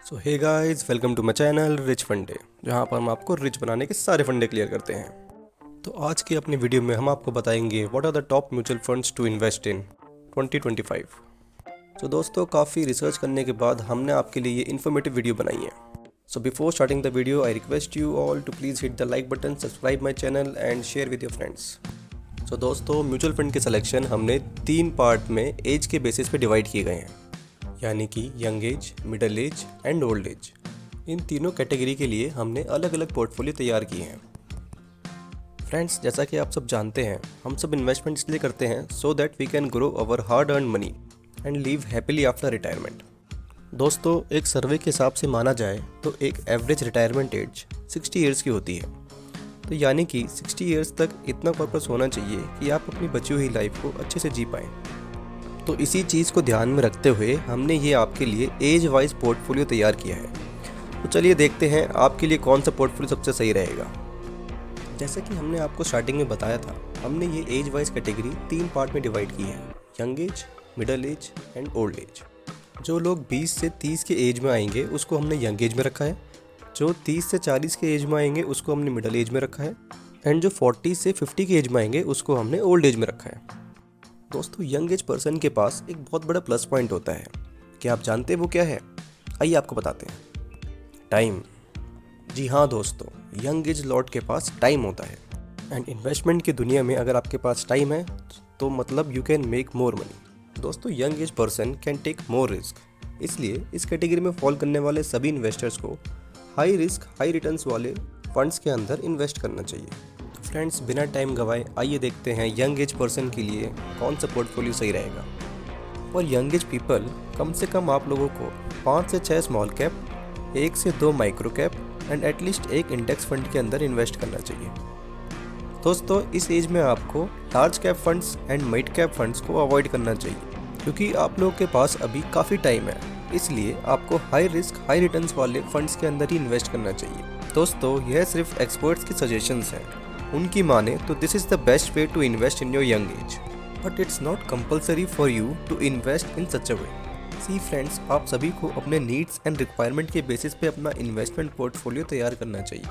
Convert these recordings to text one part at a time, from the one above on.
So hey guys, welcome to my channel Rich Funde, जहाँ पर हम आपको रिच बनाने के सारे फंडे क्लियर करते हैं। तो आज की अपनी वीडियो में हम आपको बताएंगे what are the top mutual funds to invest in 2025। तो दोस्तों, काफ़ी रिसर्च करने के बाद हमने आपके लिए ये इन्फॉर्मेटिव वीडियो बनाई है। So before starting the video I request you all to please hit the like button, subscribe my channel and share with your friends. So दोस्तों, म्यूचुअल फंड के सिलेक्शन हमने 3 पार्ट में एज के basis पे divide किए गए हैं, यानी कि young age, middle age and old age. इन तीनों कैटेगरी के लिए हमने अलग अलग पोर्टफोलियो तैयार किए हैं। फ्रेंड्स, जैसा कि आप सब जानते हैं, हम सब इन्वेस्टमेंट इसलिए करते हैं so that we can grow our hard earn money and live happily after retirement. दोस्तों, एक सर्वे के हिसाब से माना जाए तो एक एवरेज रिटायरमेंट एज 60 ईयर्स की होती है। तो यानी कि 60 ईयर्स तक इतना पर्पस होना चाहिए कि आप अपनी बची हुई लाइफ को अच्छे से जी पाएँ। तो इसी चीज़ को ध्यान में रखते हुए हमने ये आपके लिए एज वाइज पोर्टफोलियो तैयार किया है। तो चलिए देखते हैं आपके लिए कौन सा पोर्टफोलियो सबसे सही रहेगा। जैसे कि हमने आपको स्टार्टिंग में बताया था, हमने ये एज वाइज कैटेगरी 3 पार्ट में डिवाइड की है, young age, middle age and old as. जो लोग 20 से 30 के एज में आएंगे उसको हमने यंग एज में रखा है, जो 30 से 40 के एज में आएंगे उसको हमने मिडिल एज में रखा है, एंड जो 40 से 50 के एज में आएंगे उसको हमने ओल्ड एज में रखा है। दोस्तों, यंग एज पर्सन के पास एक बहुत बड़ा प्लस पॉइंट होता है। क्या आप जानते हैं वो क्या है? आइए आपको बताते हैं। टाइम। जी हाँ दोस्तों, यंग एज लॉट के पास टाइम होता है। एंड इन्वेस्टमेंट की दुनिया में अगर आपके पास टाइम है तो मतलब you can make more money. दोस्तों, young age person can take more risk, इसलिए इस कैटेगरी में फॉल करने वाले सभी इन्वेस्टर्स को हाई रिस्क हाई रिटर्न्स वाले फंड्स के अंदर इन्वेस्ट करना चाहिए। फ्रेंड्स, बिना टाइम गवाए आइए देखते हैं यंग एज पर्सन के लिए कौन सा पोर्टफोलियो सही रहेगा। और यंग एज पीपल, कम से कम आप लोगों को 5 से 6 स्मॉल कैप, 1 से 2 माइक्रो कैप एंड एटलीस्ट एक इंडेक्स फंड के अंदर इन्वेस्ट करना चाहिए। दोस्तों, इस एज में आपको large cap funds and mid cap funds को अवॉइड करना चाहिए, क्योंकि आप लोगों के पास अभी काफ़ी टाइम है। इसलिए आपको हाई रिस्क हाई रिटर्न्स वाले फंड्स के अंदर ही इन्वेस्ट करना चाहिए। दोस्तों, यह सिर्फ एक्सपर्ट्स की सजेशंस हैं। उनकी माने तो this is the best way to invest in your young age, but it's not compulsory for you to invest in such a way. See friends, आप सभी को अपने नीड्स एंड रिक्वायरमेंट के बेसिस पे अपना इन्वेस्टमेंट पोर्टफोलियो तैयार करना चाहिए।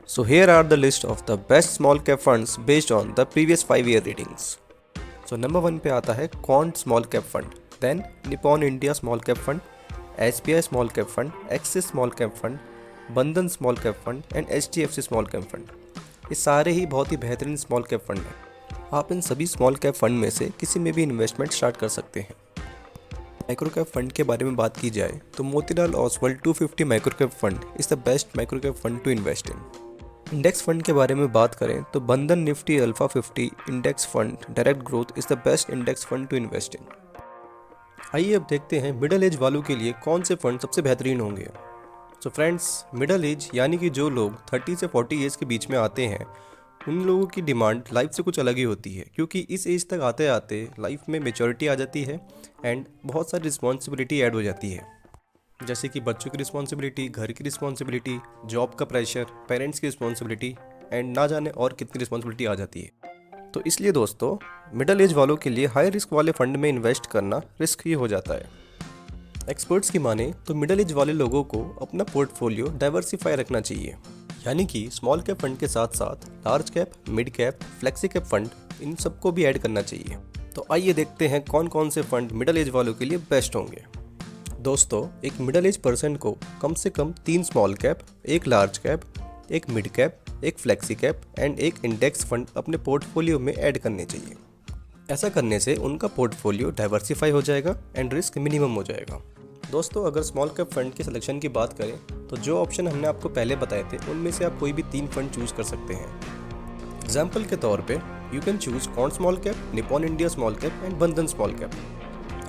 So here are the list of the best small cap funds based on the previous 5 year ratings. So number 1 पे आता है quant small cap fund, then Nippon India small cap fund, SBI small cap fund, Axis small cap fund, Bandhan small cap fund and HDFC small cap fund. ये सारे ही बहुत ही बेहतरीन small cap fund हैं। आप इन सभी स्मॉल कैप फंड में से किसी में भी इन्वेस्टमेंट स्टार्ट कर सकते हैं। माइक्रो कैप फंड के बारे में बात की जाए तो Motilal Oswal 250 micro cap fund is the best micro cap fund to invest in. Index fund के बारे में बात करें तो Bandhan Nifty alpha 50 index fund direct growth is the best index fund to invest in. आइए अब देखते हैं मिडिल एज वालों के लिए कौन से फंड सबसे बेहतरीन होंगे। सो फ्रेंड्स, मिडिल एज यानी कि जो लोग 30 से 40 एज के बीच में आते हैं, उन लोगों की डिमांड लाइफ से कुछ अलग ही होती है, क्योंकि इस एज तक आते आते लाइफ में मेच्योरिटी आ जाती है एंड बहुत सारी रिस्पॉन्सिबिलिटी ऐड हो जाती है, जैसे कि बच्चों की रिस्पॉन्सिबिलिटी, घर की रिस्पॉन्सिबिलिटी, जॉब का प्रेशर, पेरेंट्स की रिस्पॉन्सिबिलिटी एंड ना जाने और कितनी रिस्पॉन्सिबिलिटी आ जाती है। तो इसलिए दोस्तों, मिडिल एज वालों के लिए हाई रिस्क वाले फंड में इन्वेस्ट करना रिस्क ही हो जाता है। एक्सपर्ट्स की माने तो मिडिल एज वाले लोगों को अपना पोर्टफोलियो डाइवर्सिफाई रखना चाहिए, यानी कि स्मॉल कैप फंड के साथ साथ large cap, mid cap, flexi cap fund, इन सबको भी ऐड करना चाहिए। तो आइए देखते हैं कौन कौन से फंड मिडिल एज वालों के लिए बेस्ट होंगे। दोस्तों, एक मिडिल एज पर्सन को कम से कम 3 small cap, 1 large cap, 1 mid cap, 1 flexi cap and 1 index fund अपने पोर्टफोलियो में ऐड करने चाहिए। ऐसा करने से उनका पोर्टफोलियो डाइवर्सिफाई हो जाएगा एंड रिस्क मिनिमम हो जाएगा। दोस्तों, अगर स्मॉल कैप फंड के सिलेक्शन की बात करें तो जो ऑप्शन हमने आपको पहले बताए थे उनमें से आप कोई भी 3 फंड चूज कर सकते हैं। एग्जाम्पल के तौर पे you can choose quant small cap, Nippon India small cap and बंधन स्मॉल कैप।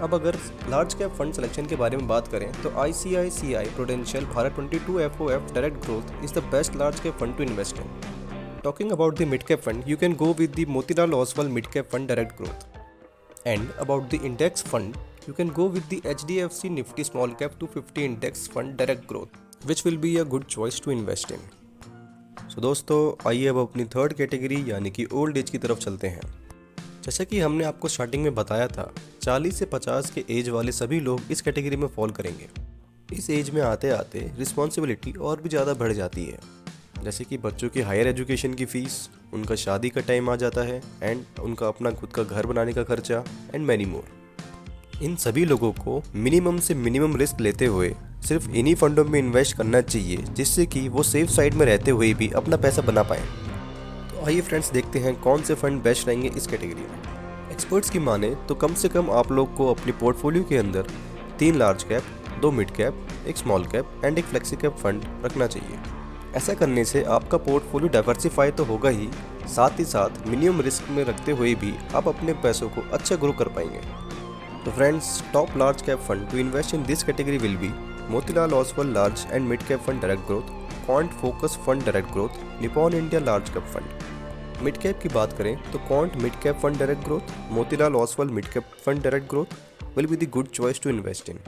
अब अगर लार्ज कैप फंड सिलेक्शन के बारे में बात करें तो ICICI Prudential Bharat 22FOF direct growth is the best large cap fund to invest in. Talking about the mid cap fund, you can go with the Motilal Oswal mid cap fund direct growth. And about the index fund, you can go with the HDFC Nifty Small Cap 250 Index Fund Direct Growth, which will be a good choice to invest in. So दोस्तों, आइए अब अपनी third category यानी कि old age की तरफ चलते हैं। जैसा कि हमने आपको स्टार्टिंग में बताया था, 40 से 50 के एज वाले सभी लोग इस कैटेगरी में फॉल करेंगे। इस एज में आते आते रिस्पॉन्सिबिलिटी और भी ज़्यादा बढ़ जाती है, जैसे कि बच्चों की हायर एजुकेशन की फ़ीस, उनका शादी का टाइम आ जाता है एंड उनका अपना खुद का घर बनाने का खर्चा एंड मैनी मोर। इन सभी लोगों को मिनिमम से मिनिमम रिस्क लेते हुए सिर्फ इन्हीं फंडों में इन्वेस्ट करना चाहिए, जिससे कि वो सेफ साइड में रहते हुए भी अपना पैसा बना पाएँ। तो आइए फ्रेंड्स, देखते हैं कौन से फंड बेस्ट रहेंगे इस कैटेगरी में। एक्सपर्ट्स की माने तो कम से कम आप लोग को अपनी पोर्टफोलियो के अंदर 3 लार्ज कैप, 2 मिड कैप, एक स्मॉल कैप एंड एक फ्लेक्सी कैप फंड रखना चाहिए। ऐसा करने से आपका पोर्टफोलियो डाइवर्सिफाई तो होगा ही, साथ ही साथ मिनिमम रिस्क में रखते हुए भी आप अपने पैसों को अच्छा ग्रो कर पाएंगे। तो friends, top large cap fund to invest in this category will be Motilal Oswal large and mid cap fund direct growth, Quant focus fund direct growth, Nippon India large cap fund. Mid cap की बात करें तो Quant mid cap fund direct growth, Motilal Oswal mid cap fund direct growth will be the good choice to invest in.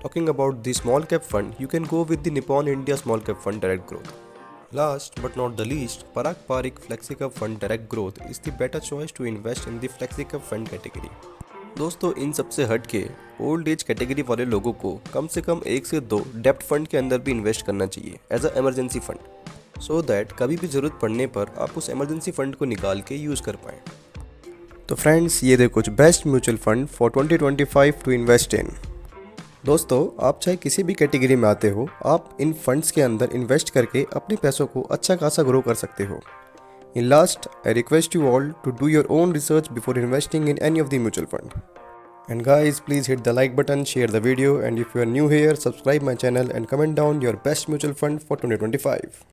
Talking about the small cap fund, you can go with the Nippon India Small Cap Fund Direct Growth. Last but not the least, Parag Parikh Flexi Cap Fund Direct Growth is the better choice to invest in the Flexi Cap Fund category. दोस्तों, इन सबसे हट के old age category वाले लोगों को कम से कम 1 से 2 डेप्ट fund के अंदर भी इन्वेस्ट करना चाहिए as a emergency fund, so that कभी भी ज़रूरत पड़ने पर आप उस इमरजेंसी फंड को निकाल के यूज़ कर पाएँ। तो फ्रेंड्स, ये थे कुछ best mutual fund for 2025 to invest in. दोस्तों, आप चाहे किसी भी कैटेगरी में आते हो, आप इन फंड्स के अंदर इन्वेस्ट करके अपने पैसों को अच्छा खासा ग्रो कर सकते हो। In last, I request you all to do your own research before investing in any of the mutual fund. And guys, please hit the like button, share the video, and if you are new here, subscribe my channel and comment down your best mutual fund for 2025.